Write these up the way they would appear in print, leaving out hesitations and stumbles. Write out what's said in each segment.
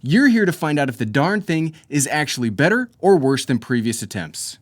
You're here to find out if the darn thing is actually better or worse than previous attempts.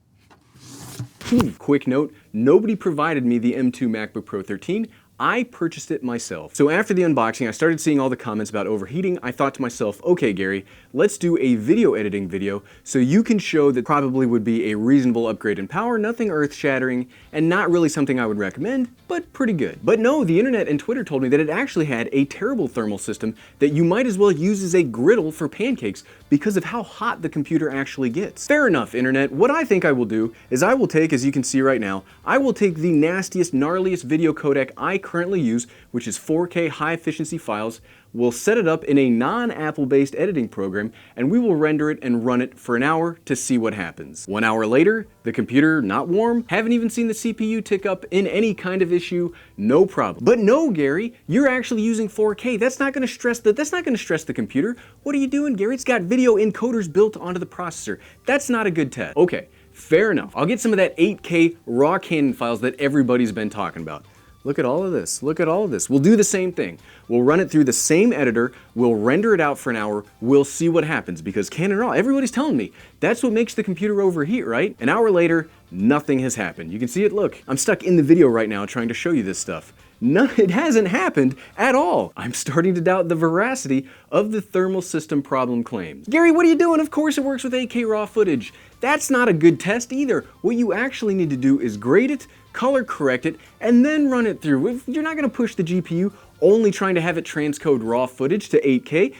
Quick note, nobody provided me the M2 MacBook Pro 13. I purchased it myself. So after the unboxing, I started seeing all the comments about overheating. I thought to myself, okay, Gary, let's do a video editing video so you can show that probably would be a reasonable upgrade in power, nothing earth-shattering, and not really something I would recommend, but pretty good. But no, the internet and Twitter told me that it actually had a terrible thermal system that you might as well use as a griddle for pancakes because of how hot the computer actually gets. Fair enough, internet. What I think I will do is I will take, as you can see right now, I will take the nastiest, gnarliest video codec I currently use, which is 4K high-efficiency files. We'll set it up in a non-Apple-based editing program, and we will render it and run it for an hour to see what happens. 1 hour later, the computer not warm, haven't even seen the CPU tick up in any kind of issue, no problem. But no, Gary, you're actually using 4K. That's not going to stress the computer. What are you doing, Gary? It's got video encoders built onto the processor. That's not a good test. Okay, fair enough. I'll get some of that 8K raw Canon files that everybody's been talking about. Look at all of this. Look at all of this. We'll do the same thing. We'll run it through the same editor. We'll render it out for an hour. We'll see what happens because Canon RAW, everybody's telling me that's what makes the computer overheat, right? An hour later, nothing has happened. You can see it. Look, I'm stuck in the video right now trying to show you this stuff. It hasn't happened at all. I'm starting to doubt the veracity of the thermal system problem claims. Gary, what are you doing? Of course it works with 8K raw footage. That's not a good test either. What you actually need to do is grade it, color correct it, and then run it through. If you're not gonna push the GPU only trying to have it transcode raw footage to 8K,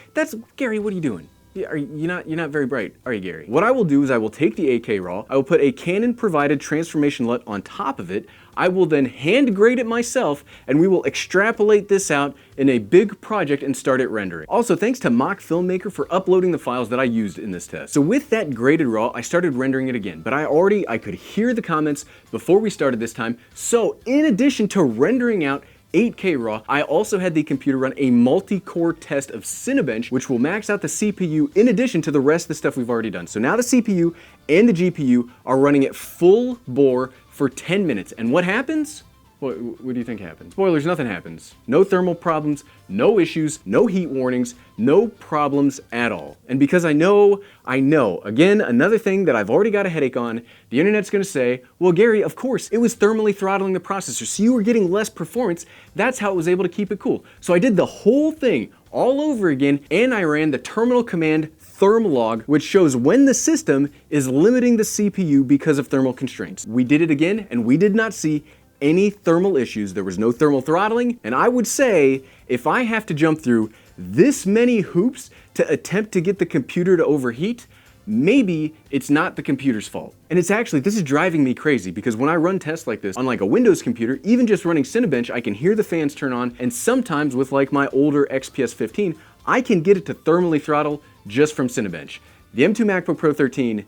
Gary, what are you doing? You're not very bright, are you, Gary? What I will do is I will take the 8K raw, I will put a Canon provided transformation LUT on top of it, I will then hand grade it myself, and we will extrapolate this out in a big project and start it rendering. Also, thanks to Mock Filmmaker for uploading the files that I used in this test. So with that graded raw, I started rendering it again, but I could hear the comments before we started this time. So in addition to rendering out 8K raw, I also had the computer run a multi-core test of Cinebench, which will max out the CPU in addition to the rest of the stuff we've already done. So now the CPU and the GPU are running at full bore for 10 minutes. And what happens? What do you think happens? Spoilers, nothing happens. No thermal problems, no issues, no heat warnings, no problems at all. And because I know, again, another thing that I've already got a headache on, the internet's gonna say, well, Gary, of course, it was thermally throttling the processor, so you were getting less performance. That's how it was able to keep it cool. So I did the whole thing all over again, and I ran the terminal command thermalog, which shows when the system is limiting the CPU because of thermal constraints. We did it again, and we did not see any thermal issues. There was no thermal throttling, and I would say if I have to jump through this many hoops to attempt to get the computer to overheat, maybe it's not the computer's fault. And it's actually, this is driving me crazy because when I run tests like this on like a Windows computer, even just running Cinebench, I can hear the fans turn on, and sometimes with like my older XPS 15, I can get it to thermally throttle just from Cinebench. The M2 MacBook Pro 13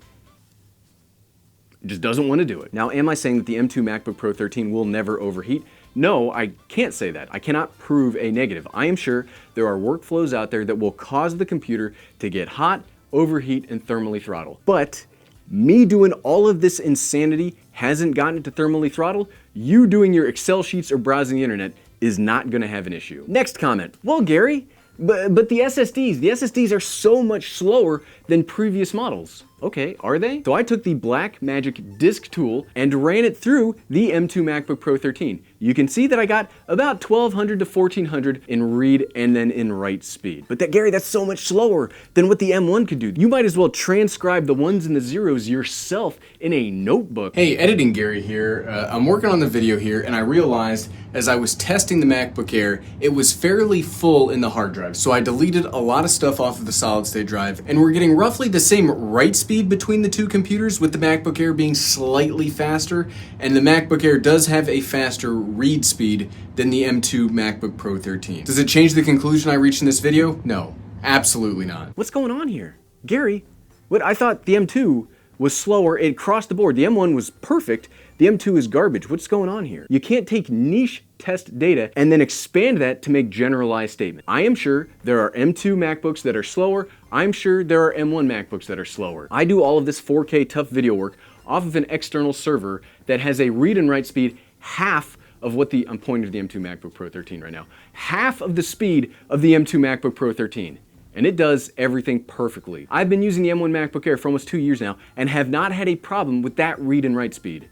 just doesn't want to do it. Now, am I saying that the M2 MacBook Pro 13 will never overheat? No, I can't say that. I cannot prove a negative. I am sure there are workflows out there that will cause the computer to get hot, overheat, and thermally throttle. But me doing all of this insanity hasn't gotten it to thermally throttle. You doing your Excel sheets or browsing the internet is not going to have an issue. Next comment. Well, Gary, but the SSDs are so much slower than previous models. Okay, are they? So I took the Blackmagic disk tool and ran it through the M2 MacBook Pro 13. You can see that I got about 1200 to 1400 in read and then in write speed. But Gary, that's so much slower than what the M1 could do. You might as well transcribe the ones and the zeros yourself in a notebook. Hey, editing Gary here. I'm working on the video here, and I realized as I was testing the MacBook Air, it was fairly full in the hard drive. So I deleted a lot of stuff off of the solid state drive, and we're getting roughly the same write speed between the two computers, with the MacBook Air being slightly faster, and the MacBook Air does have a faster read speed than the M2 MacBook Pro 13. Does it change the conclusion I reached in this video? No, absolutely not. What's going on here? Gary, I thought the M2 was slower. It crossed the board. The M1 was perfect. The M2 is garbage. What's going on here? You can't take niche test data and then expand that to make generalized statements. I am sure there are M2 MacBooks that are slower. I'm sure there are M1 MacBooks that are slower. I do all of this 4K tough video work off of an external server that has a read and write speed half of what I'm pointing to the M2 MacBook Pro 13 right now. Half of the speed of the M2 MacBook Pro 13. and it does everything perfectly. I've been using the M1 MacBook Air for almost 2 years now and have not had a problem with that read and write speed.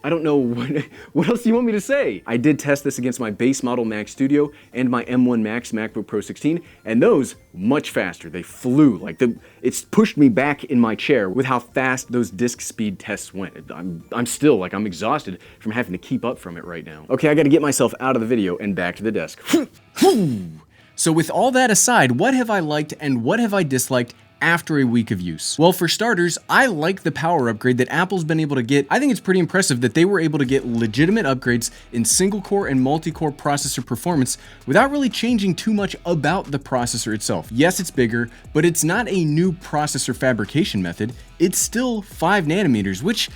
I don't know what else do you want me to say? I did test this against my base model Mac Studio and my M1 Max MacBook Pro 16, and those much faster. They flew. It's pushed me back in my chair with how fast those disk speed tests went. I'm still I'm exhausted from having to keep up from it right now. Okay, I gotta get myself out of the video and back to the desk. So with all that aside, what have I liked and what have I disliked after a week of use? Well, for starters, I like the power upgrade that Apple's been able to get. I think it's pretty impressive that they were able to get legitimate upgrades in single core and multi-core processor performance without really changing too much about the processor itself. Yes, it's bigger, but it's not a new processor fabrication method. It's still 5 nanometers, which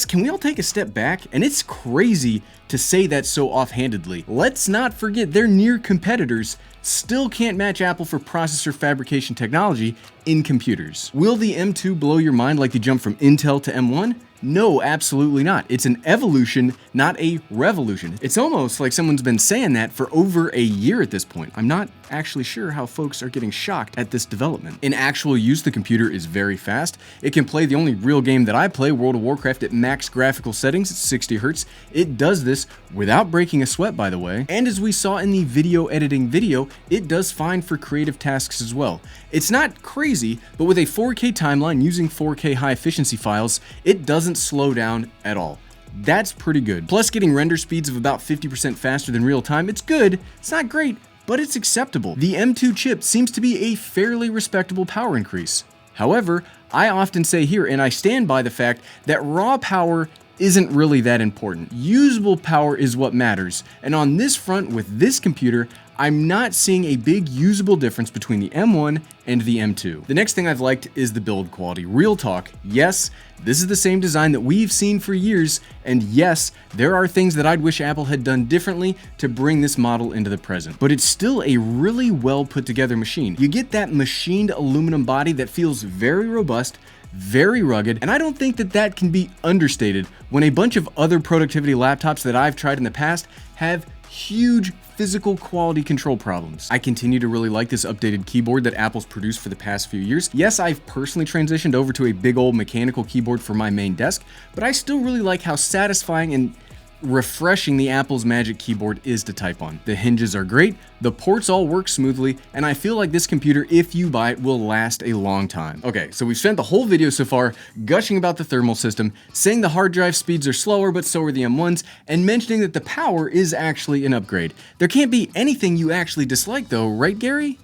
can we all take a step back? And it's crazy to say that so offhandedly. Let's not forget their near competitors still can't match Apple for processor fabrication technology in computers. Will the M2 blow your mind like the jump from Intel to M1? No, absolutely not. It's an evolution, not a revolution. It's almost like someone's been saying that for over a year at this point. I'm not actually sure how folks are getting shocked at this development. In actual use, the computer is very fast. It can play the only real game that I play, World of Warcraft, at max graphical settings at 60 Hz. It does this without breaking a sweat, by the way. And as we saw in the video editing video, it does fine for creative tasks as well. It's not crazy, but with a 4K timeline using 4K high efficiency files, it doesn't slow down at all. That's pretty good. Plus, getting render speeds of about 50% faster than real time, it's good. It's not great, but it's acceptable. The M2 chip seems to be a fairly respectable power increase. However, I often say here, and I stand by the fact that raw power isn't really that important. Usable power is what matters, and on this front with this computer, I'm not seeing a big usable difference between the M1 and the M2. The next thing I've liked is the build quality. Real talk, yes, this is the same design that we've seen for years, and yes, there are things that I'd wish Apple had done differently to bring this model into the present. But it's still a really well put together machine. You get that machined aluminum body that feels very robust, very rugged, and I don't think that can be understated when a bunch of other productivity laptops that I've tried in the past have huge physical quality control problems. I continue to really like this updated keyboard that Apple's produced for the past few years. Yes, I've personally transitioned over to a big old mechanical keyboard for my main desk, but I still really like how satisfying and refreshing the Apple's Magic Keyboard is to type on. The hinges are great, the ports all work smoothly, and I feel like this computer, if you buy it, will last a long time. Okay, so we've spent the whole video so far gushing about the thermal system, saying the hard drive speeds are slower, but so are the M1s, and mentioning that the power is actually an upgrade. There can't be anything you actually dislike though, right, Gary?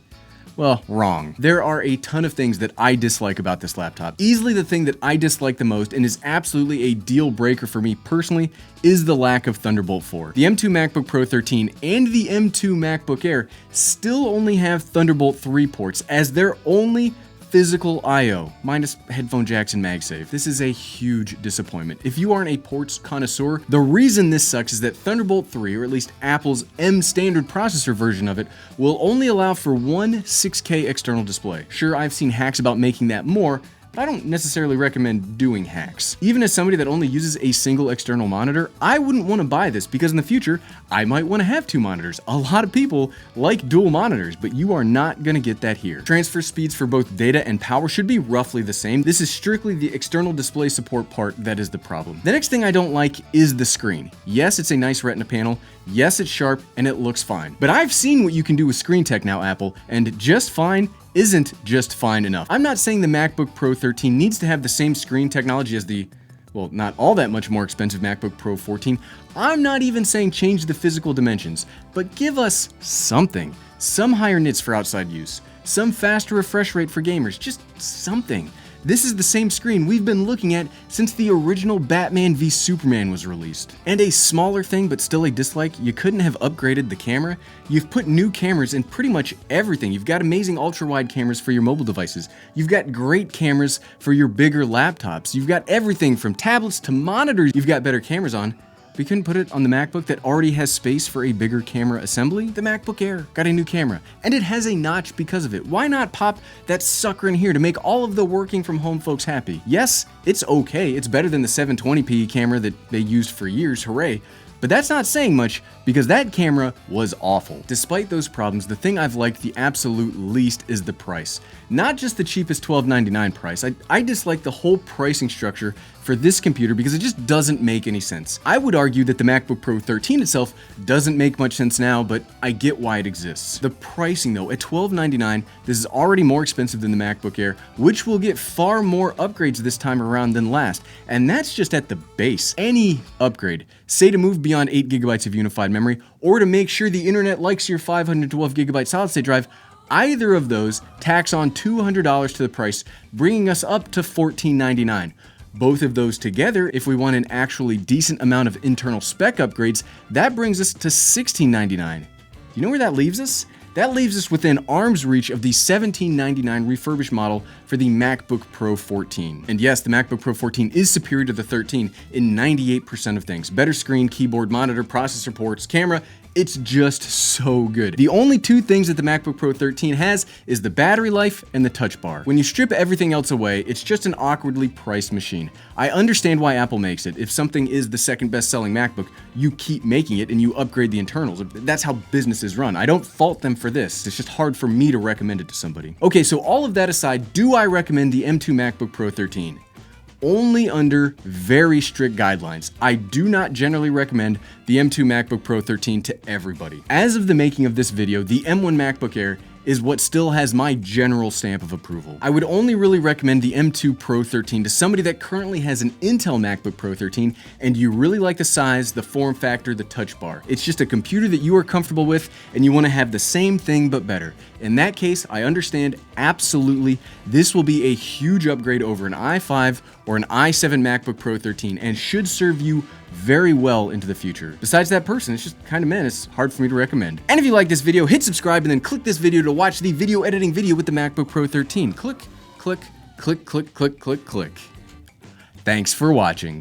Well, wrong. There are a ton of things that I dislike about this laptop. Easily the thing that I dislike the most, and is absolutely a deal breaker for me personally, is the lack of Thunderbolt 4. The M2 MacBook Pro 13 and the M2 MacBook Air still only have Thunderbolt 3 ports as their only physical I/O, minus headphone jacks and MagSafe. This is a huge disappointment. If you aren't a ports connoisseur, the reason this sucks is that Thunderbolt 3, or at least Apple's M standard processor version of it, will only allow for one 6K external display. Sure, I've seen hacks about making that more, but I don't necessarily recommend doing hacks. Even as somebody that only uses a single external monitor, I wouldn't want to buy this because in the future, I might want to have 2 monitors. A lot of people like dual monitors, but you are not going to get that here. Transfer speeds for both data and power should be roughly the same. This is strictly the external display support part that is the problem. The next thing I don't like is the screen. Yes, it's a nice Retina panel. Yes, it's sharp and it looks fine. But I've seen what you can do with screen tech now, Apple, and just fine isn't just fine enough. I'm not saying the MacBook Pro 13 needs to have the same screen technology as the, well, not all that much more expensive MacBook Pro 14. I'm not even saying change the physical dimensions, but give us something. Some higher nits for outside use, some faster refresh rate for gamers, just something. This is the same screen we've been looking at since the original Batman v Superman was released. And a smaller thing, but still a dislike, you couldn't have upgraded the camera. You've put new cameras in pretty much everything. You've got amazing ultra-wide cameras for your mobile devices. You've got great cameras for your bigger laptops. You've got everything from tablets to monitors. You've got better cameras on. We couldn't put it on the MacBook that already has space for a bigger camera assembly? The MacBook Air got a new camera, and it has a notch because of it. Why not pop that sucker in here to make all of the working from home folks happy? Yes, it's okay. It's better than the 720p camera that they used for years, hooray. But that's not saying much because that camera was awful. Despite those problems, the thing I've liked the absolute least is the price. Not just the cheapest $12.99 price. I dislike the whole pricing structure for this computer because it just doesn't make any sense. I would argue that the MacBook Pro 13 itself doesn't make much sense now, but I get why it exists. The pricing though, at $12.99, this is already more expensive than the MacBook Air, which will get far more upgrades this time around than last, and that's just at the base. Any upgrade, say to move beyond 8 gigabytes of unified memory, or to make sure the internet likes your 512 gigabyte solid state drive, either of those tax on $200 to the price, bringing us up to $14.99. Both of those together, if we want an actually decent amount of internal spec upgrades, that brings us to $16.99. You know where that leaves us? That leaves us within arm's reach of the $17.99 refurbished model for the MacBook Pro 14. And yes, the MacBook Pro 14 is superior to the 13 in 98% of things. Better screen, keyboard, monitor, processor ports, camera. It's just so good. The only two things that the MacBook Pro 13 has is the battery life and the touch bar. When you strip everything else away, it's just an awkwardly priced machine. I understand why Apple makes it. If something is the second best-selling MacBook, you keep making it and you upgrade the internals. That's how businesses run. I don't fault them for this. It's just hard for me to recommend it to somebody. Okay, so all of that aside, do I recommend the M2 MacBook Pro 13? Only under very strict guidelines. I do not generally recommend the M2 MacBook Pro 13 to everybody. As of the making of this video, the M1 MacBook Air is what still has my general stamp of approval. I would only really recommend the M2 Pro 13 to somebody that currently has an Intel MacBook Pro 13 and you really like the size, the form factor, the touch bar. It's just a computer that you are comfortable with and you want to have the same thing but better. In that case, I understand absolutely this will be a huge upgrade over an i5 or an i7 MacBook Pro 13 and should serve you very well into the future. Besides that person, it's just kind of meh, it's hard for me to recommend. And if you like this video, hit subscribe and then click this video to watch the video editing video with the MacBook Pro 13. Click, click, click, click, click, click, click. Thanks for watching.